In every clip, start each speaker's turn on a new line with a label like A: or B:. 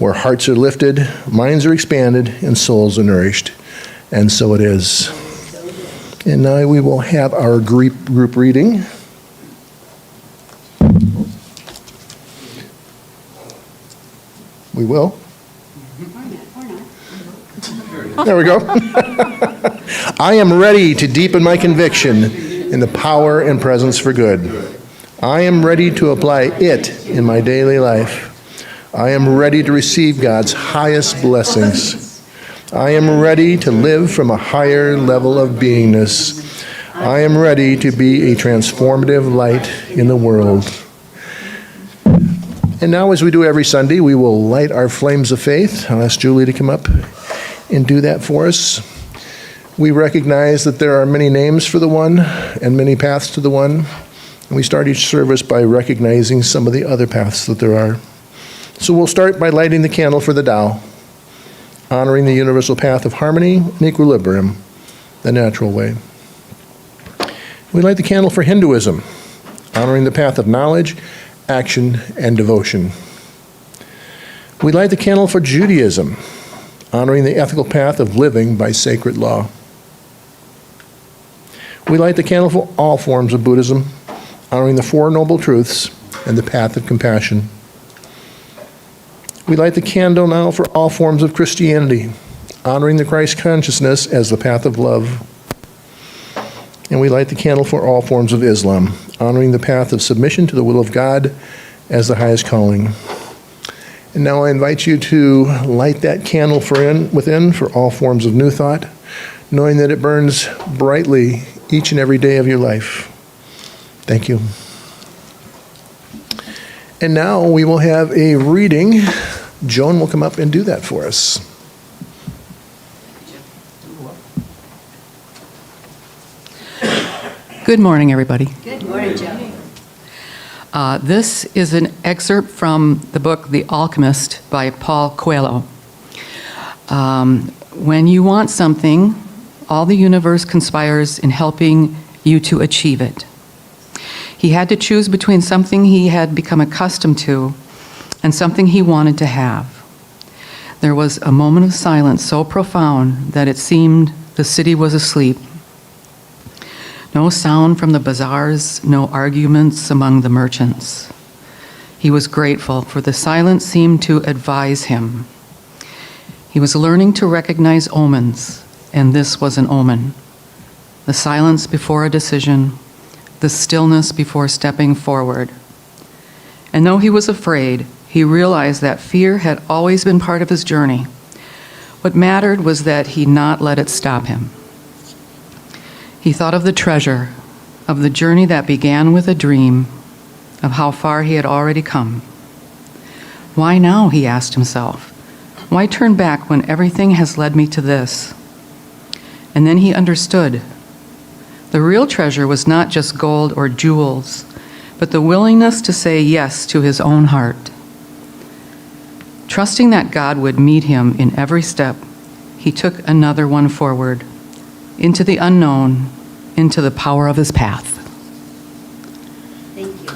A: where hearts are lifted, minds are expanded, and souls are nourished. And so it is. And now we will have our group reading. We will. There we go. I am ready to deepen my conviction in the power and presence for good. I am ready to apply it in my daily life. I am ready to receive God's highest blessings. I am ready to live from a higher level of beingness. I am ready to be a transformative light in the world. And now, as we do every Sunday, we will light our flames of faith. I'll ask Julie to come up and do that for us. We recognize that there are many names for the one and many paths to the one. And we start each service by recognizing some of the other paths that there are. So we'll start by lighting the candle for the Tao, honoring the universal path of harmony and equilibrium, the natural way. We light the candle for Hinduism, honoring the path of knowledge, action, and devotion. We light the candle for Judaism, honoring the ethical path of living by sacred law. We light the candle for all forms of Buddhism, honoring the Four Noble Truths and the path of compassion. We light the candle now for all forms of Christianity, honoring the Christ consciousness as the path of love. And we light the candle for all forms of Islam, honoring the path of submission to the will of God as the highest calling. And now I invite you to light that candle within for all forms of New Thought, knowing that it burns brightly each and every day of your life. Thank you. And now we will have a reading. Joan will come up and do that for us.
B: Good morning, everybody.
C: Good morning, Joan.
B: This is an excerpt from the book The Alchemist by Paul Coelho. When you want something, all the universe conspires in helping you to achieve it. He had to choose between something he had become accustomed to and something he wanted to have. There was a moment of silence so profound that it seemed the city was asleep. No sound from the bazaars, no arguments among the merchants. He was grateful, for the silence seemed to advise him. He was learning to recognize omens, and this was an omen. The silence before a decision, the stillness before stepping forward. And though he was afraid, he realized that fear had always been part of his journey. What mattered was that he not let it stop him. He thought of the treasure, of the journey that began with a dream, of how far he had already come. Why now, he asked himself. Why turn back when everything has led me to this? And then he understood. The real treasure was not just gold or jewels, but the willingness to say yes to his own heart. Trusting that God would meet him in every step, he took another one forward, into the unknown, into the power of his path.
C: Thank you.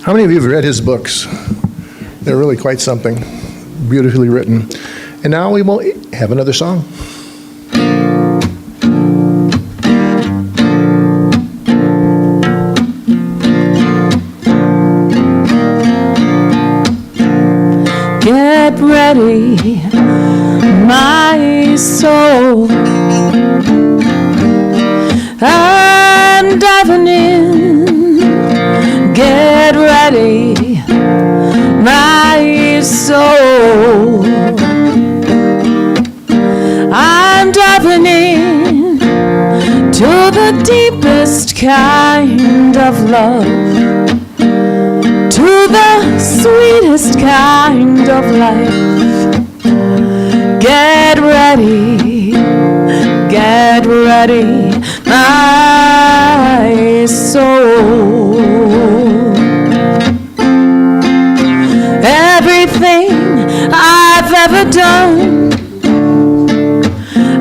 A: How many of you have read his books? They're really quite something, beautifully written. And now we will have another song.
D: Get ready, my soul. I'm diving in. Get ready, my soul. I'm diving in to the deepest kind of love, to the sweetest kind of life. Get ready, my soul. Everything I've ever done,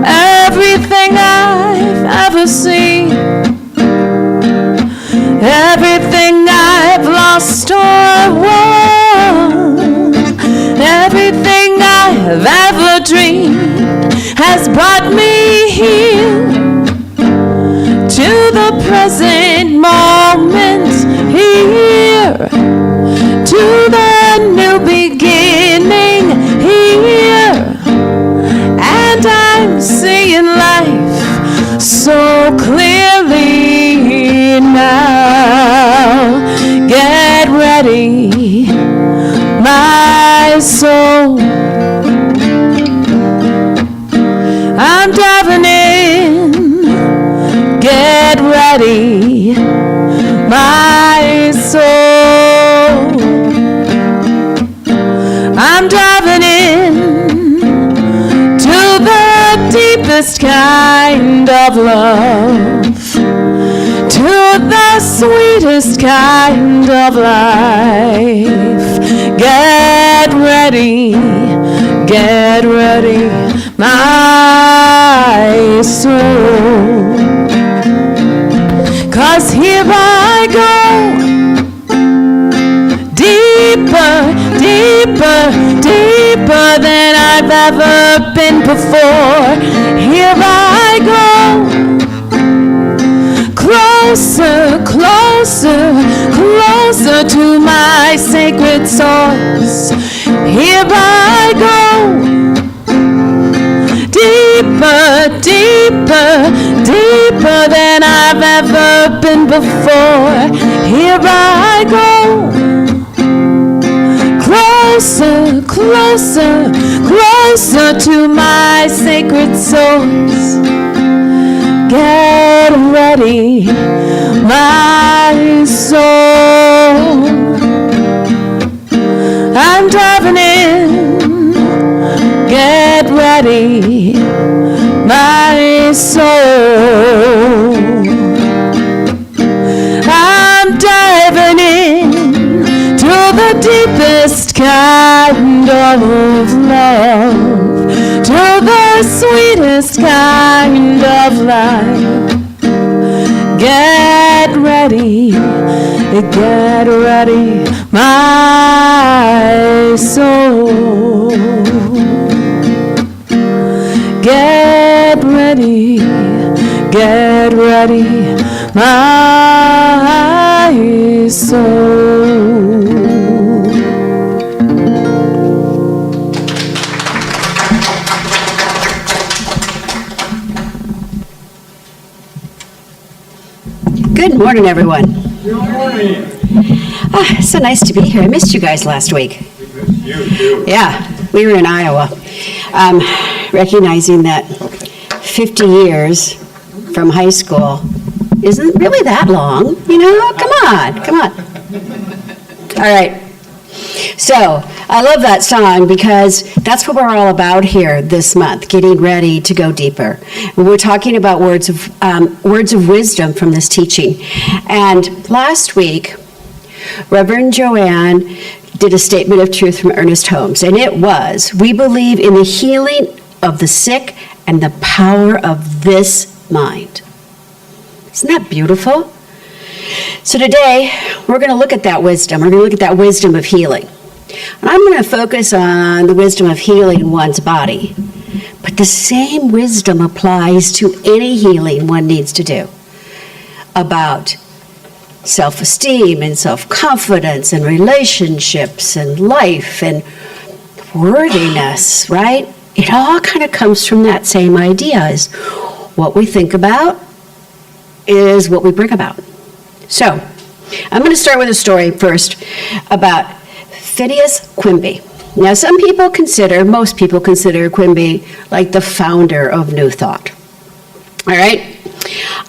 D: everything I've ever seen, everything lost or won. Everything I have ever dreamed has brought me here to the present moment, here to the new beginning, here, and I'm seeing life so clearly now. Get ready, my soul. I'm diving in. Get ready, my soul. I'm diving in to the deepest kind of love, to the sweetest kind of life. Get ready, my soul. 'Cause here I go, deeper, deeper, deeper than I've ever been before. Here I go, closer, closer, closer to my sacred source. Here I go, deeper, deeper, deeper than I've ever been before. Here I go, closer, closer, closer to my sacred source. Get ready, my soul. I'm diving in. Get ready, my soul. I'm diving in to the deepest kind of love, to the sweetest kind of life. Get ready, my soul. Get ready, my soul.
C: Good morning, everyone. Good morning. So nice to be here. I missed you guys last week.
E: We missed you, too.
C: Yeah, we were in Iowa. Recognizing that 50 years from high school isn't really that long, you know? Come on. All right. So, I love that song because that's what we're all about here this month, getting ready to go deeper. We're talking about words of wisdom from this teaching. And last week, Reverend Joanne did a statement of truth from Ernest Holmes, and it was, we believe in the healing of the sick and the power of this mind. Isn't that beautiful? So today, we're going to look at that wisdom. We're going to look at that wisdom of healing. And I'm going to focus on the wisdom of healing one's body. But the same wisdom applies to any healing one needs to do about self-esteem and self-confidence and relationships and life and worthiness, right? It all kind of comes from that same idea, is what we think about is what we bring about. So, I'm going to start with a story first about Phineas Quimby. Now, most people consider Quimby like the founder of New Thought. All right?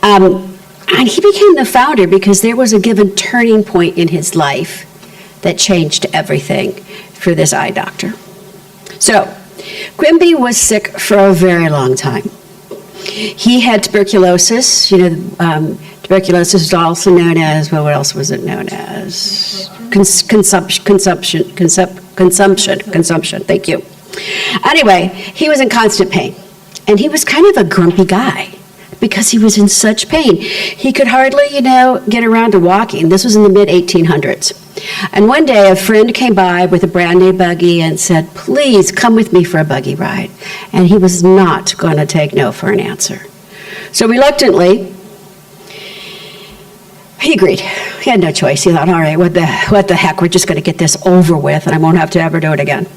C: And he became the founder because there was a given turning point in his life that changed everything for this eye doctor. So, Quimby was sick for a very long time. He had tuberculosis. Tuberculosis is also known as, well, what else was it known as? Consumption, thank you. Anyway, he was in constant pain, and he was kind of a grumpy guy, because he was in such pain. He could hardly, get around to walking. This was in the mid-1800s. And one day a friend came by with a brand new buggy and said, "Please come with me for a buggy ride." And he was not going to take no for an answer. So reluctantly, he agreed. He had no choice. He thought, all right, what the heck, we're just going to get this over with and I won't have to ever do it again.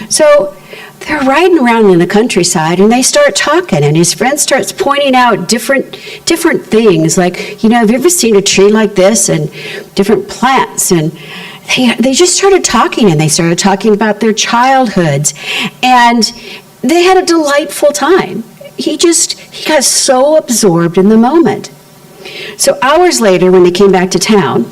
C: So they're riding around in the countryside and they start talking, and his friend starts pointing out different things, like, have you ever seen a tree like this, and different plants, and they just started talking, and they started talking about their childhoods, and they had a delightful time. He got so absorbed in the moment. So hours later, when they came back to town,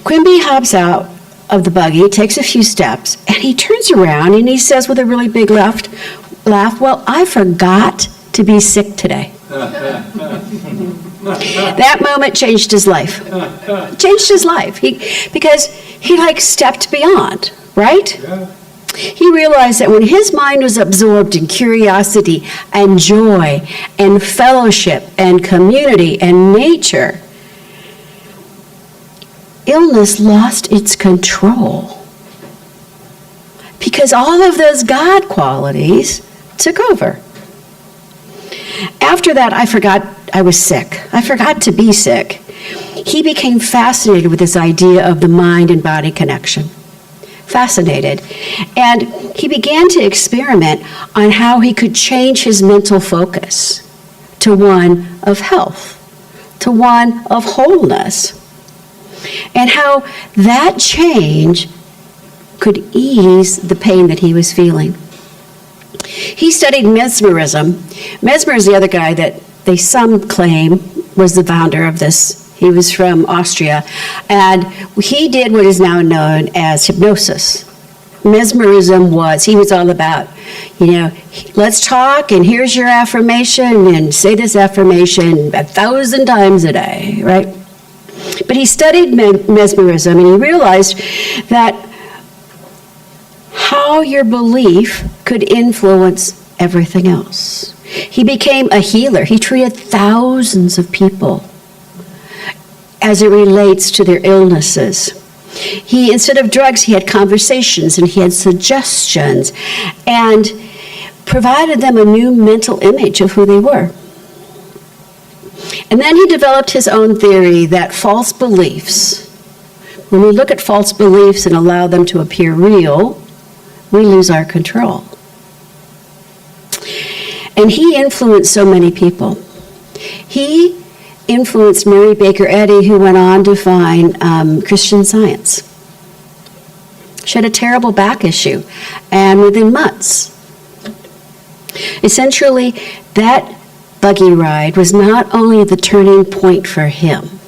C: Quimby hops out of the buggy, takes a few steps, and he turns around and he says with a really big laugh, "Well, I forgot to be sick today." That moment changed his life. Changed his life. Because he stepped beyond, right? Yeah. He realized that when his mind was absorbed in curiosity and joy and fellowship and community and nature, illness lost its control, because all of those God qualities took over. After that, I forgot I was sick. I forgot to be sick. He became fascinated with this idea of the mind and body connection. Fascinated. And he began to experiment on how he could change his mental focus to one of health, to one of wholeness, and how that change could ease the pain that he was feeling. He studied mesmerism. Mesmer is the other guy that some claim was the founder of this. He was from Austria, and he did what is now known as hypnosis. Mesmerism he was all about, let's talk, and here's your affirmation, and say this affirmation 1,000 times a day, right? But he studied mesmerism, and he realized that how your belief could influence everything else. He became a healer. He treated thousands of people as it relates to their illnesses. Instead of drugs, he had conversations and he had suggestions and provided them a new mental image of who they were. And then he developed his own theory that false beliefs, when we look at false beliefs and allow them to appear real, we lose our control. And he influenced so many people. He influenced Mary Baker Eddy, who went on to find Christian Science. She had a terrible back issue, and within months, essentially, that buggy ride was not only the turning point for him,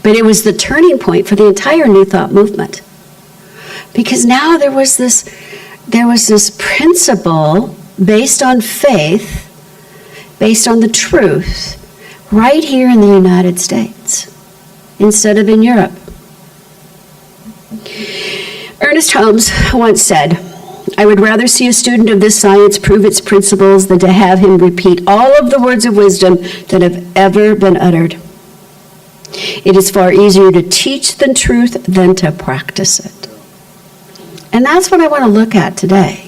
C: but it was the turning point for the entire New Thought movement. Because now there was this principle based on faith, based on the truth, right here in the United States, instead of in Europe. Ernest Holmes once said, "I would rather see a student of this science prove its principles than to have him repeat all of the words of wisdom that have ever been uttered. It is far easier to teach the truth than to practice it." And that's what I want to look at today.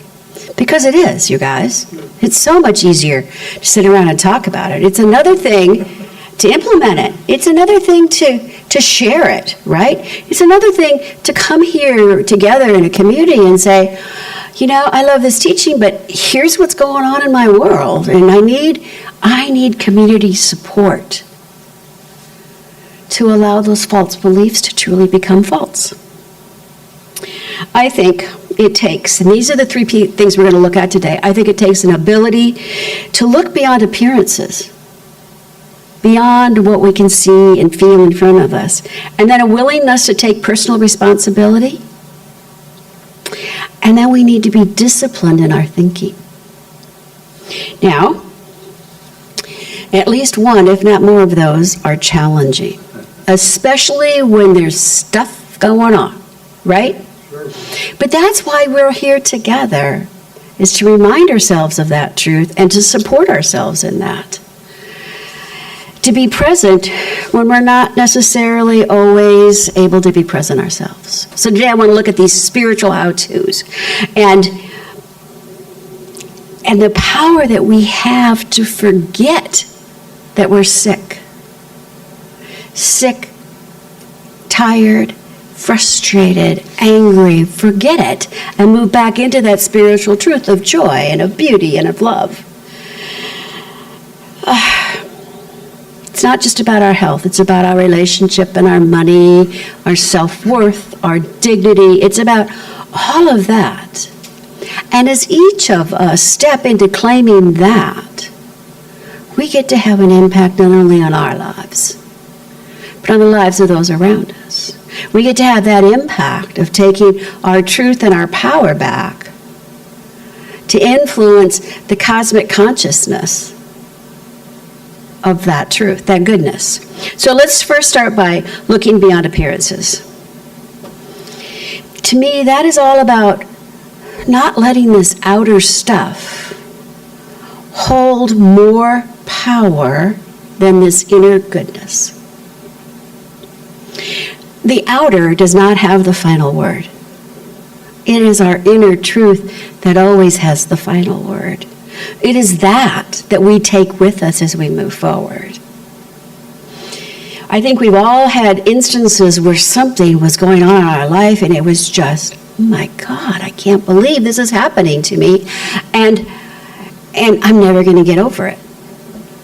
C: Because it is, you guys. It's so much easier to sit around and talk about it. It's another thing to implement it. It's another thing to share it, right? It's another thing to come here together in a community and say, I love this teaching, but here's what's going on in my world, and I need community support to allow those false beliefs to truly become false. I think it takes, and these are the three things we're going to look at today, I think it takes an ability to look beyond appearances, beyond what we can see and feel in front of us, and then a willingness to take personal responsibility, and then we need to be disciplined in our thinking. Now, at least one, if not more of those, are challenging, especially when there's stuff going on, right? But that's why we're here together is to remind ourselves of that truth and to support ourselves in that. To be present when we're not necessarily always able to be present ourselves. So today I want to look at these spiritual how-tos and the power that we have to forget that we're sick. Sick, tired, frustrated, angry, forget it, and move back into that spiritual truth of joy and of beauty and of love. It's not just about our health, it's about our relationship and our money, our self-worth, our dignity. It's about all of that. And as each of us step into claiming that, we get to have an impact not only on our lives, but on the lives of those around us. We get to have that impact of taking our truth and our power back to influence the cosmic consciousness of that truth, that goodness. So let's first start by looking beyond appearances. To me, that is all about not letting this outer stuff hold more power than this inner goodness. The outer does not have the final word. It is our inner truth that always has the final word. It is that we take with us as we move forward. I think we've all had instances where something was going on in our life and it was just, oh my God, I can't believe this is happening to me. And I'm never going to get over it.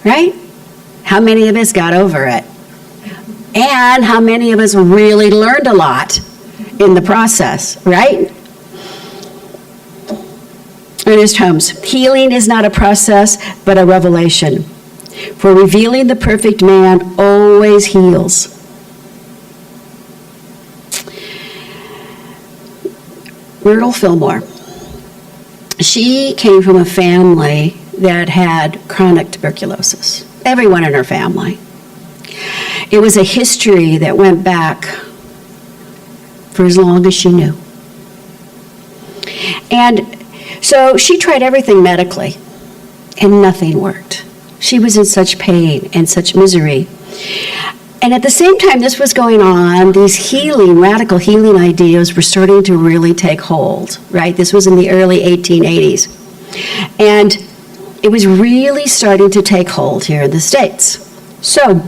C: Right? How many of us got over it? And how many of us really learned a lot in the process, right? Ernest Holmes, healing is not a process, but a revelation. For revealing the perfect man always heals. Myrtle Fillmore. She came from a family that had chronic tuberculosis. Everyone in her family. It was a history that went back for as long as she knew. And so she tried everything medically, and nothing worked. She was in such pain and such misery. And at the same time this was going on, these radical healing ideas were starting to really take hold, right? This was in the early 1880s. And it was really starting to take hold here in the States. So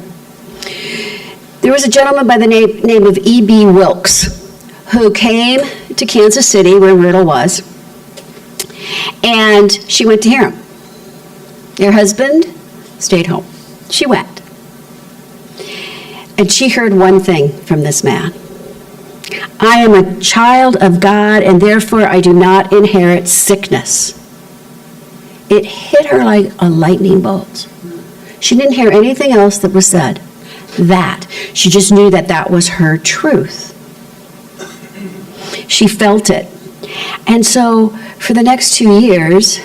C: there was a gentleman by the name of E.B. Wilkes who came to Kansas City, where Myrtle was, and she went to hear him. Her husband stayed home. She went. And she heard one thing from this man. I am a child of God, and therefore I do not inherit sickness. It hit her like a lightning bolt. She didn't hear anything else that was said. She just knew that was her truth. She felt it. And so for the next 2 years,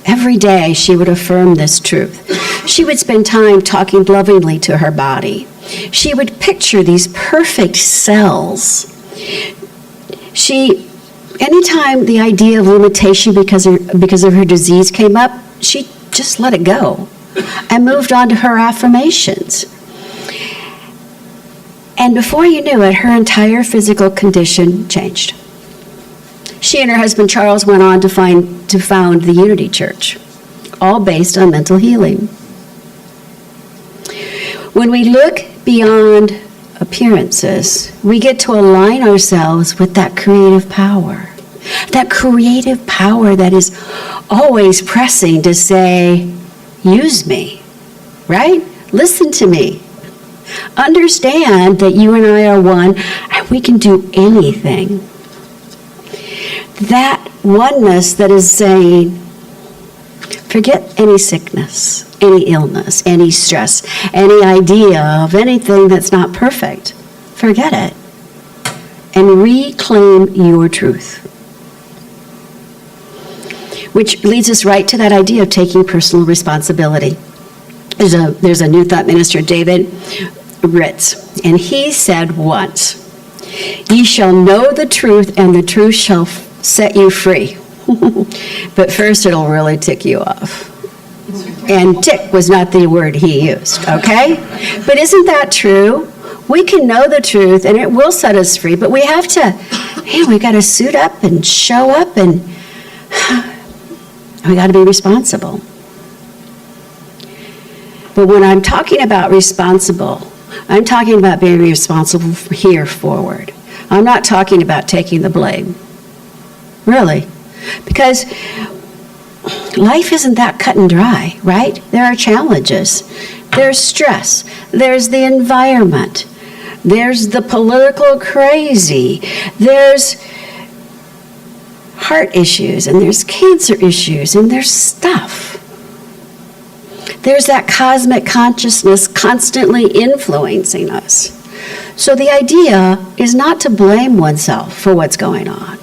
C: every day she would affirm this truth. She would spend time talking lovingly to her body. She would picture these perfect cells. Anytime the idea of limitation because of her disease came up, she just let it go and moved on to her affirmations. And before you knew it, her entire physical condition changed. She and her husband Charles went on to found the Unity Church, all based on mental healing. When we look beyond appearances, we get to align ourselves with that creative power that is always pressing to say, use me, right? Listen to me. Understand that you and I are one, and we can do anything. That oneness that is saying, forget any sickness, any illness, any stress, any idea of anything that's not perfect. Forget it. And reclaim your truth. Which leads us right to that idea of taking personal responsibility. There's a New Thought minister, David Ritz, and he said once, "Ye shall know the truth, and the truth shall set you free." But first, it'll really tick you off. And tick was not the word he used, okay? But isn't that true? We can know the truth, and it will set us free, but we have to, man, we got to suit up and show up, and we got to be responsible. But when I'm talking about responsible, I'm talking about being responsible from here forward. I'm not talking about taking the blame. Really. Because life isn't that cut and dry, right? There are challenges. There's stress. There's the environment. There's the political crazy. There's heart issues, and there's cancer issues, and there's stuff. There's that cosmic consciousness constantly influencing us. So the idea is not to blame oneself for what's going on.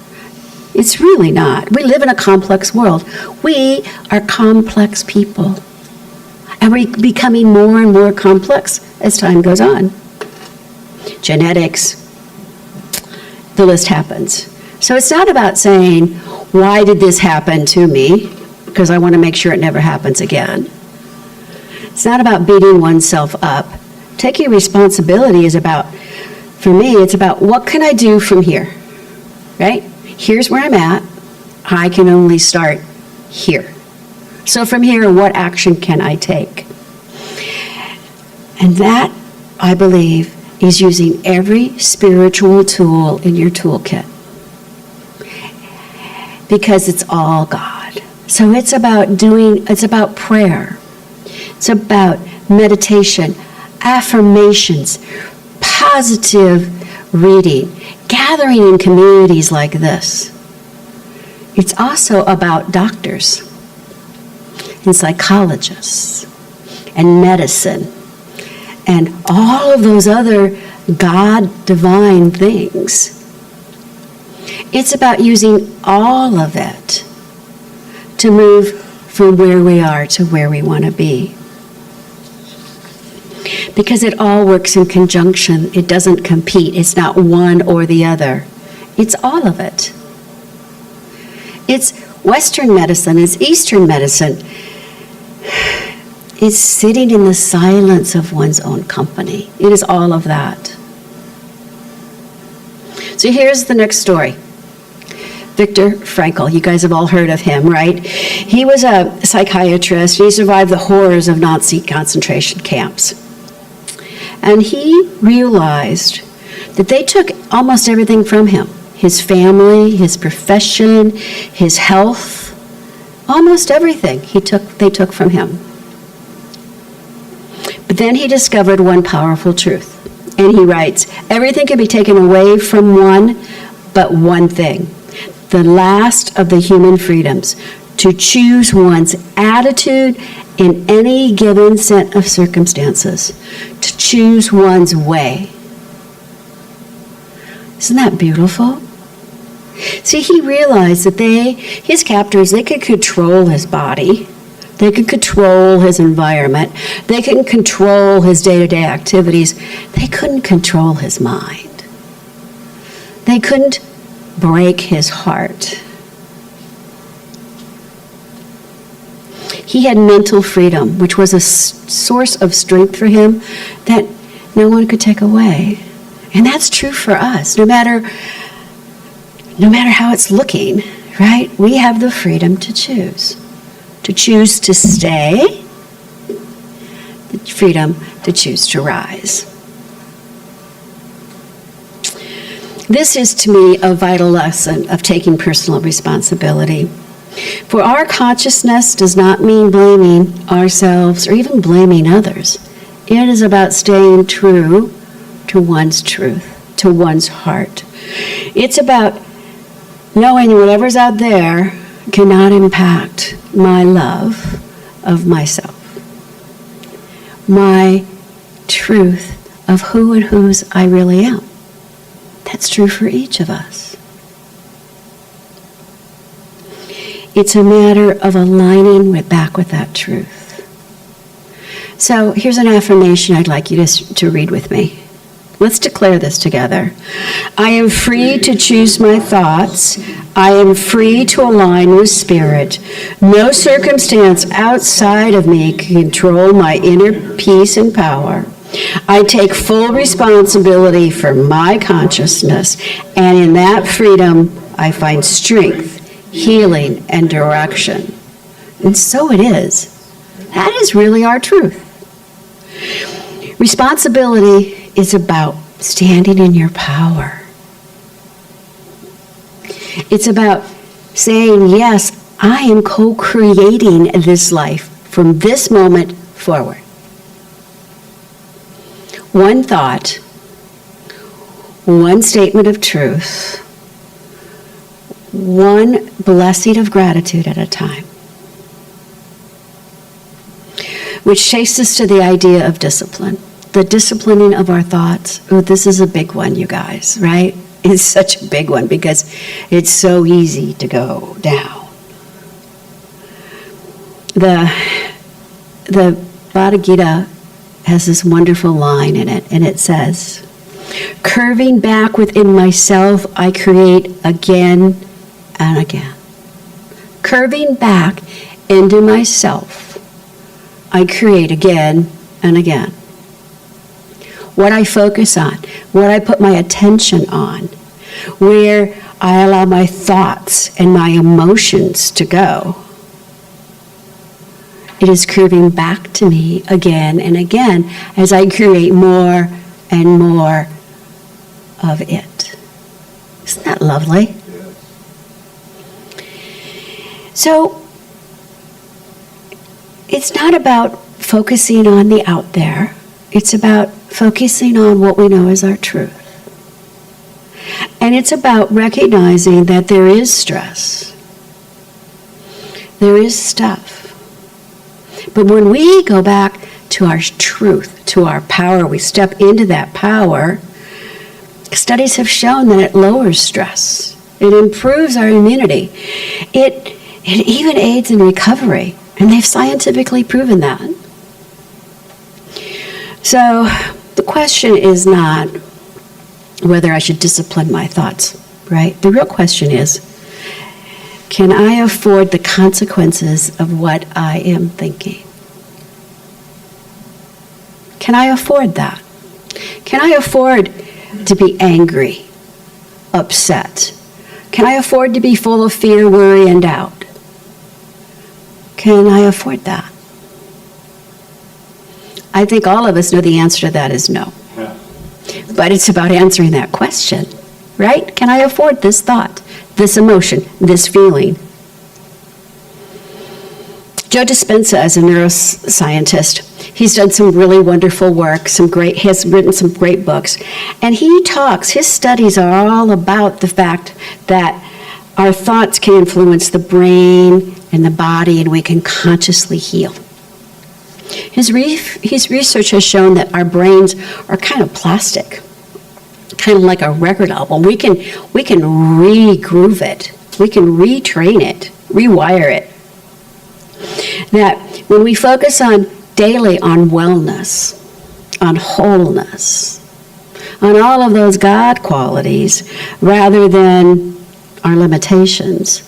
C: It's really not. We live in a complex world. We are complex people. And we're becoming more and more complex as time goes on. Genetics, the list happens. So it's not about saying, why did this happen to me? Because I want to make sure it never happens again. It's not about beating oneself up. Taking responsibility is about, for me, it's about what can I do from here, right? Here's where I'm at. I can only start here. So from here, what action can I take? And that, I believe, is using every spiritual tool in your toolkit. Because it's all God. So it's about prayer. It's about meditation, affirmations, positive reading, gathering in communities like this. It's also about doctors and psychologists and medicine and all of those other God divine things. It's about using all of it to move from where we are to where we want to be. Because it all works in conjunction. It doesn't compete. It's not one or the other. It's all of it. It's Western medicine. It's Eastern medicine. It's sitting in the silence of one's own company. It is all of that. So here's the next story. Viktor Frankl, you guys have all heard of him, right? He was a psychiatrist. He survived the horrors of Nazi concentration camps. And he realized that they took almost everything from him. His family, his profession, his health, almost everything they took from him. But then he discovered one powerful truth. And he writes, everything can be taken away from one, but one thing. The last of the human freedoms, to choose one's attitude in any given set of circumstances, to choose one's way. Isn't that beautiful? See, he realized that his captors, they could control his body, they could control his environment, they could control his day-to-day activities. They couldn't control his mind. They couldn't break his heart. He had mental freedom, which was a source of strength for him that no one could take away. And that's true for us, no matter how it's looking, right? We have the freedom to choose. To choose to stay, the freedom to choose to rise. This is, to me, a vital lesson of taking personal responsibility. For our consciousness does not mean blaming ourselves or even blaming others. It is about staying true to one's truth, to one's heart. It's about knowing that whatever's out there cannot impact my love of myself, my truth of who and whose I really am. That's true for each of us. It's a matter of aligning back with that truth. So here's an affirmation I'd like you to read with me. Let's declare this together. I am free to choose my thoughts. I am free to align with spirit. No circumstance outside of me can control my inner peace and power. I take full responsibility for my consciousness, and in that freedom, I find strength, healing, and direction. And so it is. That is really our truth. Responsibility is about standing in your power. It's about saying, yes, I am co-creating this life from this moment forward. One thought, one statement of truth, one blessing of gratitude at a time. Which takes us to the idea of discipline. The disciplining of our thoughts. Oh, this is a big one, you guys, right? It's such a big one because it's so easy to go down. The Bhagavad Gita has this wonderful line in it, and it says, curving back within myself, I create again and again. Curving back into myself, I create again and again. What I focus on, what I put my attention on, where I allow my thoughts and my emotions to go, it is curving back to me again and again as I create more and more of it. Isn't that lovely? So, it's not about focusing on the out there. It's about focusing on what we know is our truth. And it's about recognizing that there is stress. There is stuff. But when we go back to our truth, to our power, we step into that power, studies have shown that it lowers stress. It improves our immunity. It even aids in recovery. And they've scientifically proven that. So the question is not whether I should discipline my thoughts, right? The real question is, can I afford the consequences of what I am thinking? Can I afford that? Can I afford to be angry, upset? Can I afford to be full of fear, worry, and doubt? Can I afford that? I think all of us know the answer to that is no. But it's about answering that question, right? Can I afford this thought, this emotion, this feeling? Joe Dispenza is a neuroscientist. He's done some really wonderful work, has written some great books. And his studies are all about the fact that our thoughts can influence the brain and the body, and we can consciously heal. His research has shown that our brains are kind of plastic, kind of like a record album. We can re-groove it. We can retrain it, rewire it. That when we focus on daily on wellness, on wholeness, on all of those God qualities, rather than our limitations,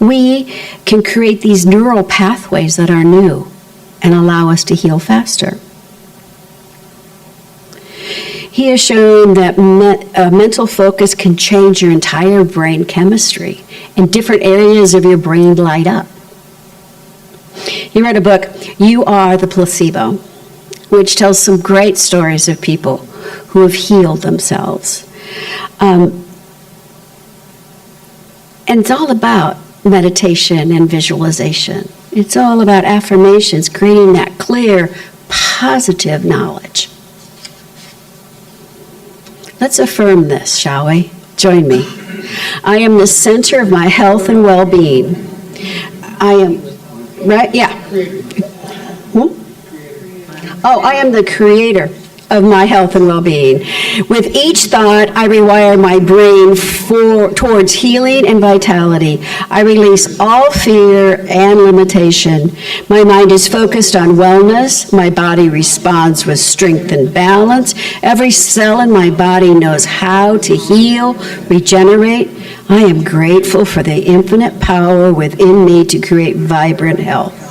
C: we can create these neural pathways that are new and allow us to heal faster. He has shown that mental focus can change your entire brain chemistry, and different areas of your brain light up. He wrote a book, You Are the Placebo, which tells some great stories of people who have healed themselves. And it's all about meditation and visualization. It's all about affirmations, creating that clear, positive knowledge. Let's affirm this, shall we? Join me. I am the center of my health and well-being. I am, right? Yeah. I am the creator of my health and well-being. With each thought, I rewire my brain towards healing and vitality. I release all fear and limitation. My mind is focused on wellness. My body responds with strength and balance. Every cell in my body knows how to heal, regenerate. I am grateful for the infinite power within me to create vibrant health.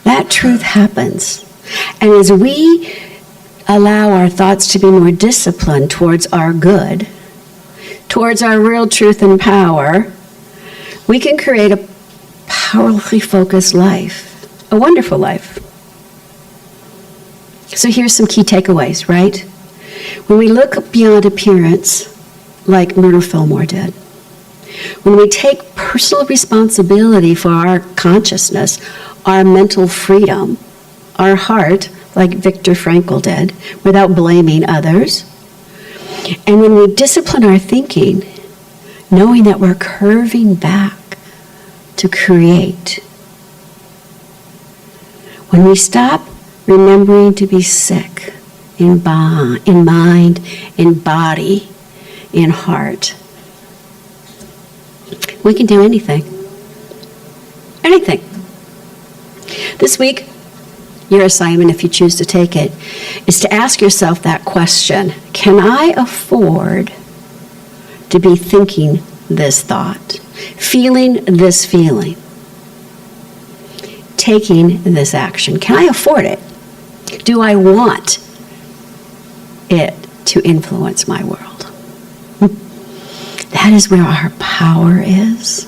C: That truth happens. And as we allow our thoughts to be more disciplined towards our good, towards our real truth and power, we can create a powerfully focused life, a wonderful life. So here's some key takeaways, right? When we look beyond appearance, like Myrtle Fillmore did, when we take personal responsibility for our consciousness, our mental freedom, our heart, like Viktor Frankl did, without blaming others, and when we discipline our thinking, knowing that we're curving back to create, when we stop remembering to be sick in mind, in body, in heart, we can do anything. Anything. This week, your assignment, if you choose to take it, is to ask yourself that question. Can I afford to be thinking this thought, feeling this feeling, taking this action? Can I afford it? Do I want it to influence my world? That is where our power is.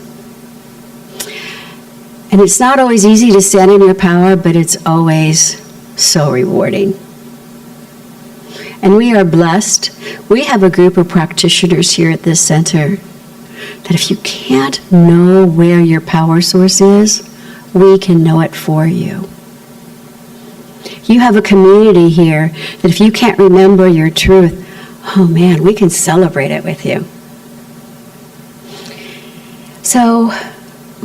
C: And it's not always easy to stand in your power, but it's always so rewarding. And we are blessed. We have a group of practitioners here at this center that if you can't know where your power source is, we can know it for you. You have a community here that if you can't remember your truth, oh man, we can celebrate it with you. So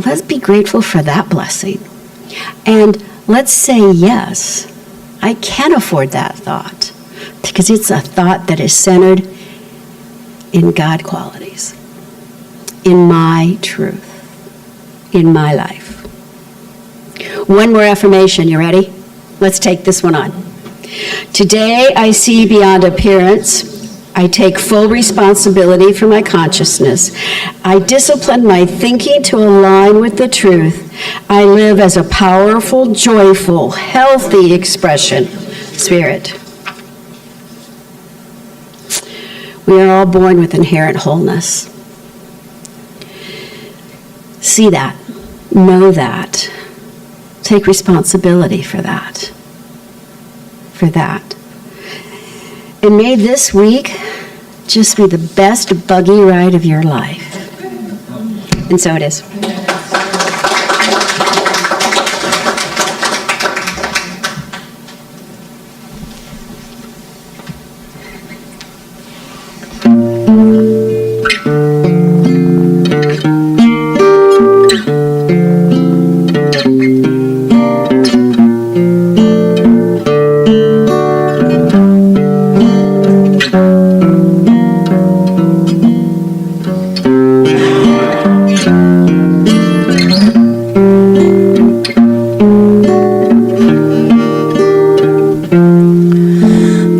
C: let's be grateful for that blessing. And let's say, yes, I can afford that thought because it's a thought that is centered in God qualities, in my truth, in my life. One more affirmation. You ready? Let's take this one on. Today, I see beyond appearance. I take full responsibility for my consciousness. I discipline my thinking to align with the truth. I live as a powerful, joyful, healthy expression. Spirit. We are all born with inherent wholeness. See that. Know that. Take responsibility for that. For that. And may this week just be the best buggy ride of your life. And so it is.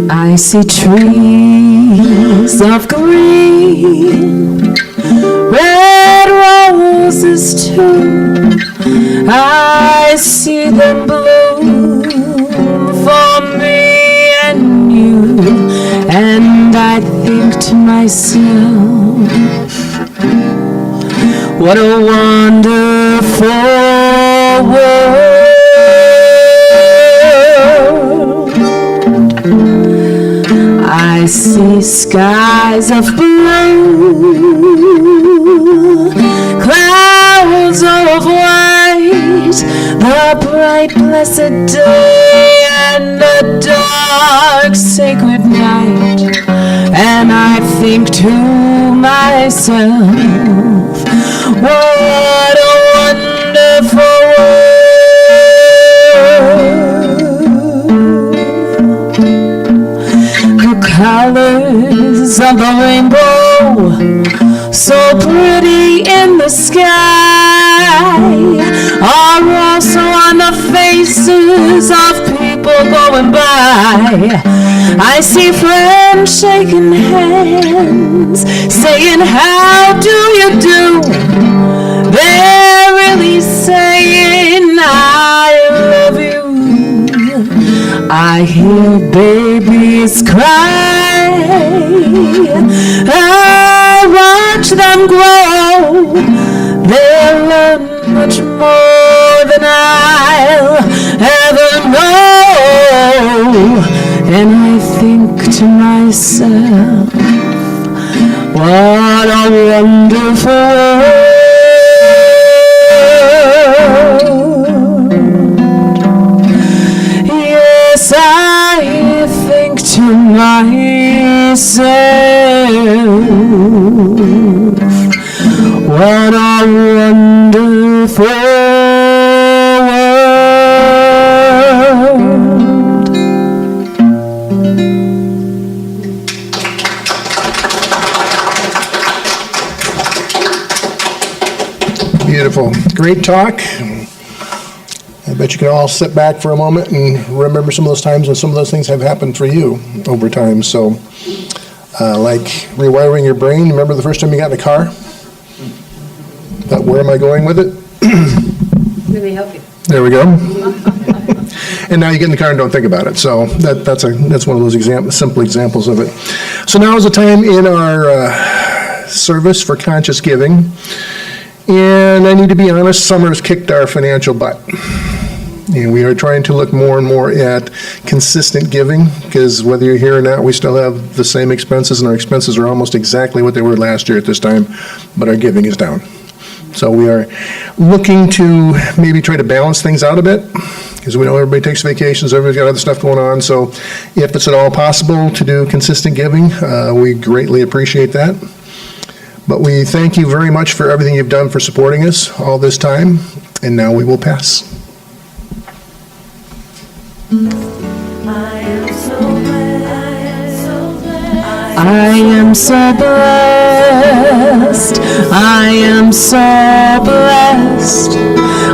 D: I see trees of green, red roses too. I see them bloom for me and you, and I think to myself, what a wonderful world. I see skies of blue, clouds of white, the bright blessed day and the dark sacred night. And I think to myself, what a wonderful world. colors of the rainbow, so pretty in the sky, are also on the faces of people going by. I see friends shaking hands, saying, how do you do? They're really saying, I love you. I hear babies cry, I watch them grow. They'll learn much more than I'll ever know. And I think to myself, what a wonderful world. Yes, I think to myself, what a wonderful world.
A: Beautiful. Great talk. I bet you can all sit back for a moment and remember some of those times when some of those things have happened for you over time. So, like rewiring your brain. Remember the first time you got in a car? But where am I going with it?
C: Let me help you.
A: There we go. And now you get in the car and don't think about it. So that's one of those simple examples of it. So now is the time in our service for conscious giving. And I need to be honest, summer has kicked our financial butt. And we are trying to look more and more at consistent giving, because whether you're here or not, we still have the same expenses, and our expenses are almost exactly what they were last year at this time, but our giving is down. So we are looking to maybe try to balance things out a bit, because we know everybody takes vacations, everybody's got other stuff going on. So if it's at all possible to do consistent giving, we greatly appreciate that. But we thank you very much for everything you've done for supporting us all this time, and now we will pass.
D: I am so blessed. I am so blessed.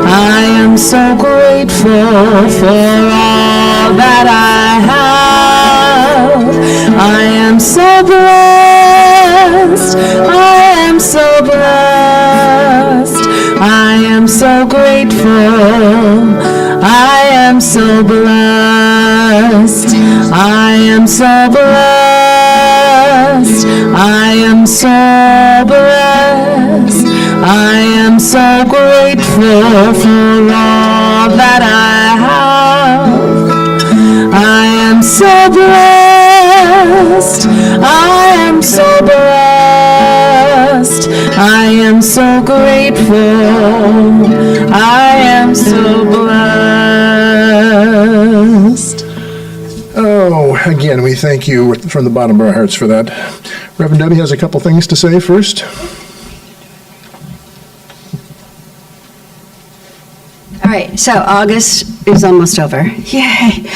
D: I am so grateful for all that I have. I am so blessed. I am so blessed. I am so grateful. I am so blessed. I am so blessed. I am so blessed. I am so grateful for all that I have. I am so blessed. I am so blessed. I am so grateful. I am so blessed.
A: Oh, again, we thank you from the bottom of our hearts for that. Reverend Debbie has a couple things to say first.
C: All right, so August is almost over. Yay.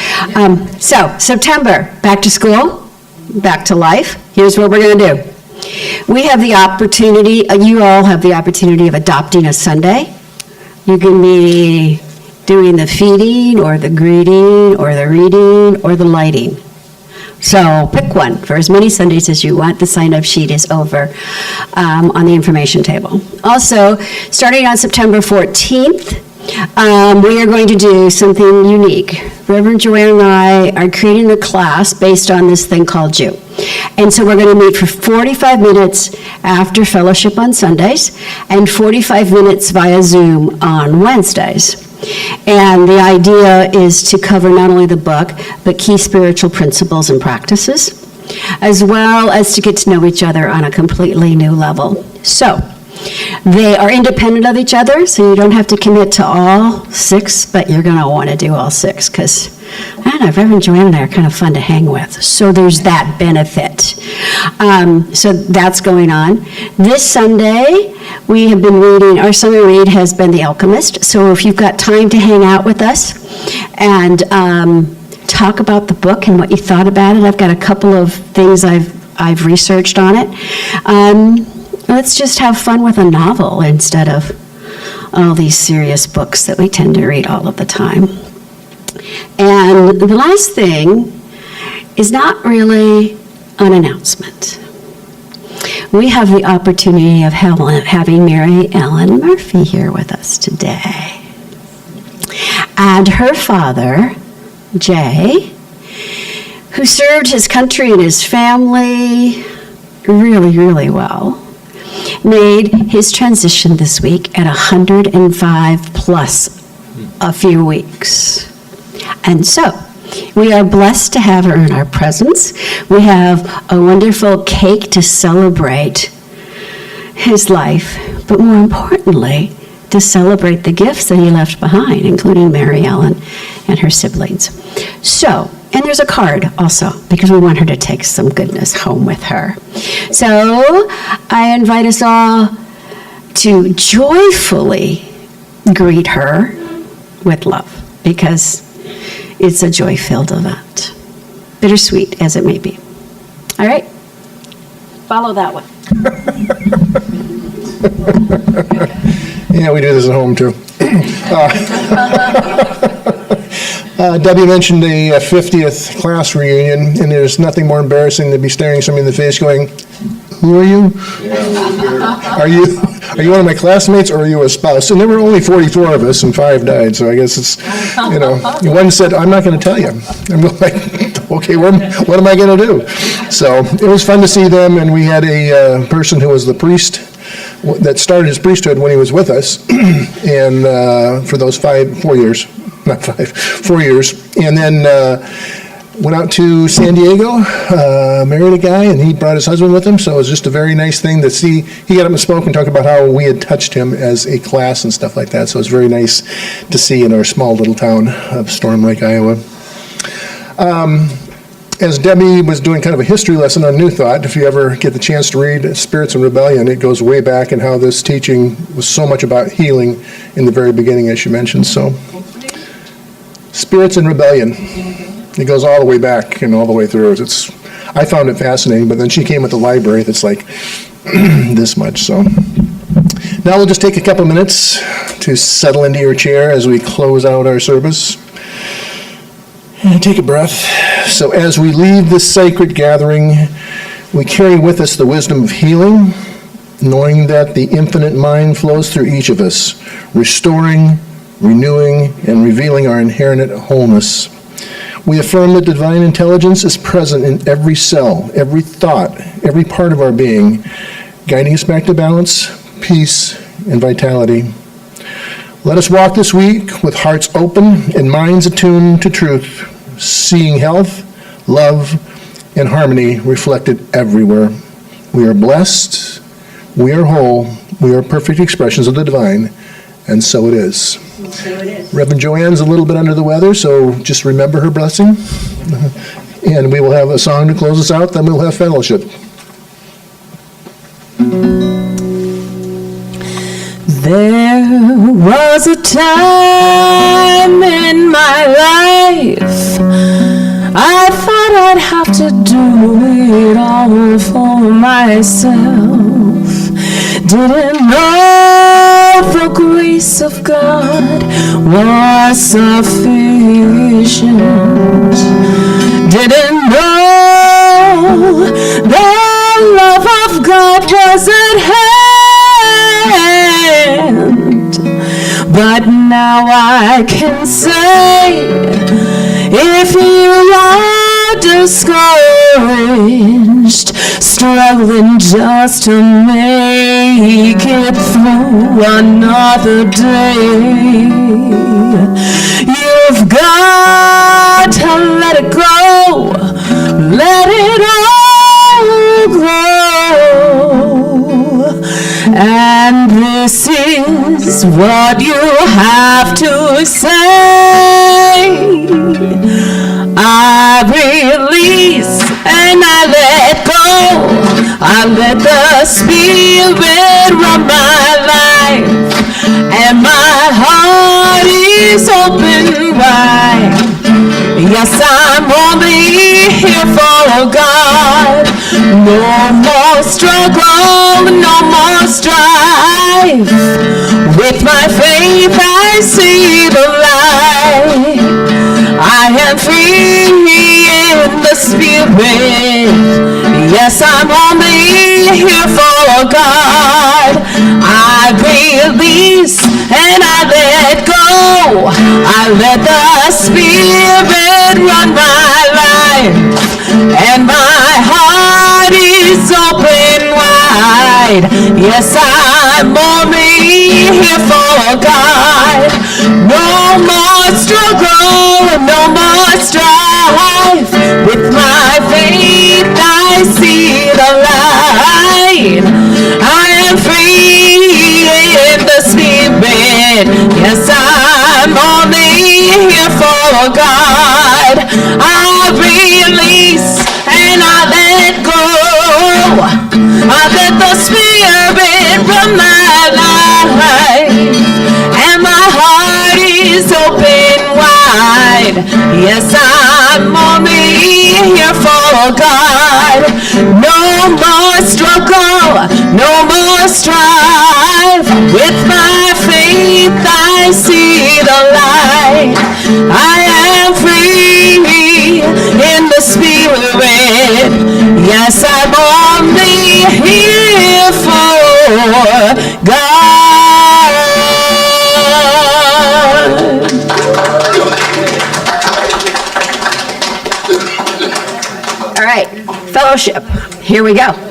C: So September, back to school, back to life. Here's what we're going to do. We have the opportunity, you all have the opportunity of adopting a Sunday. You can be doing the feeding or the greeting or the reading or the lighting. So pick one for as many Sundays as you want. The sign-up sheet is over on the information table. Also, starting on September 14th, we are going to do something unique. Reverend Joanne and I are creating a class based on this thing called You. And so we're going to meet for 45 minutes after fellowship on Sundays and 45 minutes via Zoom on Wednesdays. And the idea is to cover not only the book, but key spiritual principles and practices, as well as to get to know each other on a completely new level. So, they are independent of each other, so you don't have to commit to all 6, but you're going to want to do all 6, because, I don't know, Reverend Joanne and I are kind of fun to hang with. So there's that benefit. So that's going on. This Sunday, we have been reading, our summer read has been The Alchemist. So if you've got time to hang out with us and talk about the book and what you thought about it, I've got a couple of things I've I've researched on it. Let's just have fun with a novel instead of all these serious books that we tend to read all of the time. And the last thing is not really an announcement. We have the opportunity of having Mary Ellen Murphy here with us today. And her father, Jay, who served his country and his family really, really well, made his transition this week at 105 plus a few weeks. And so, we are blessed to have her in our presence. We have a wonderful cake to celebrate his life, but more importantly, to celebrate the gifts that he left behind, including Mary Ellen and her siblings. So, and there's a card also, because we want her to take some goodness home with her. So, I invite us all to joyfully greet her with love, because it's a joy-filled event, bittersweet as it may be. All right? Follow that one.
A: Yeah, we do this at home, too. Debbie mentioned a 50th class reunion, and there's nothing more embarrassing than be staring somebody in the face going, "Who are you? Are you one of my classmates, or are you a spouse?" And there were only 44 of us, and 5 died, so I guess it's, one said, "I'm not going to tell you." I'm like, okay, what am I going to do? So it was fun to see them, and we had a person who was the priest that started his priesthood when he was with us, and for those 4 years, and then went out to San Diego, married a guy, and he brought his husband with him, so it was just a very nice thing to see. He got up and spoke and talked about how we had touched him as a class and stuff like that, so it was very nice to see in our small little town of Storm Lake, Iowa. As Debbie was doing kind of a history lesson on New Thought, if you ever get the chance to read Spirits and Rebellion, it goes way back in how this teaching was so much about healing in the very beginning, as she mentioned. So, Spirits and Rebellion. It goes all the way back and all the way through. I found it fascinating, but then she came with a library that's like this much. So now we'll just take a couple minutes to settle into your chair as we close out our service. And take a breath. So as we leave this sacred gathering, we carry with us the wisdom of healing, knowing that the infinite mind flows through each of us, restoring, renewing, and revealing our inherent wholeness. We affirm that divine intelligence is present in every cell, every thought, every part of our being, guiding us back to balance, peace, and vitality. Let us walk this week with hearts open and minds attuned to truth, seeing health, love, and harmony reflected everywhere. We are blessed, we are whole, we are perfect expressions of the divine, and so it is. Reverend Joanne's a little bit under the weather, so just remember her blessing. And we will have a song to close us out, then we'll have fellowship.
D: There was a time in my life I thought I'd have to do it all for myself. Didn't know the grace of God was sufficient. Didn't know the love of God was at hand. But now I can say, if you are discouraged, struggling just to make it through another day, you've got to let it go, let it all go. And this is what you have to say. I release and I let go. I let the Spirit run my life, and my heart is open wide. Yes, I'm only here for God. No more struggle, no more strife. With my faith I see the light. I am free in the spirit. Yes, I'm only here for God. I release and I let go. I let the spirit run my life. And my heart is open wide. Yes, I'm only here for God. No more struggle, no more strife. With my faith I see the light. I am free in the spirit. Yes, I'm only here for God. I release and I let go. I let the spirit run my life. And my heart is open wide. Yes, I'm only here for God. No more struggle, no more strife. With my faith I see the light. I am free in the spirit. Yes, I'm only here for God.
C: All right, fellowship. Here we go.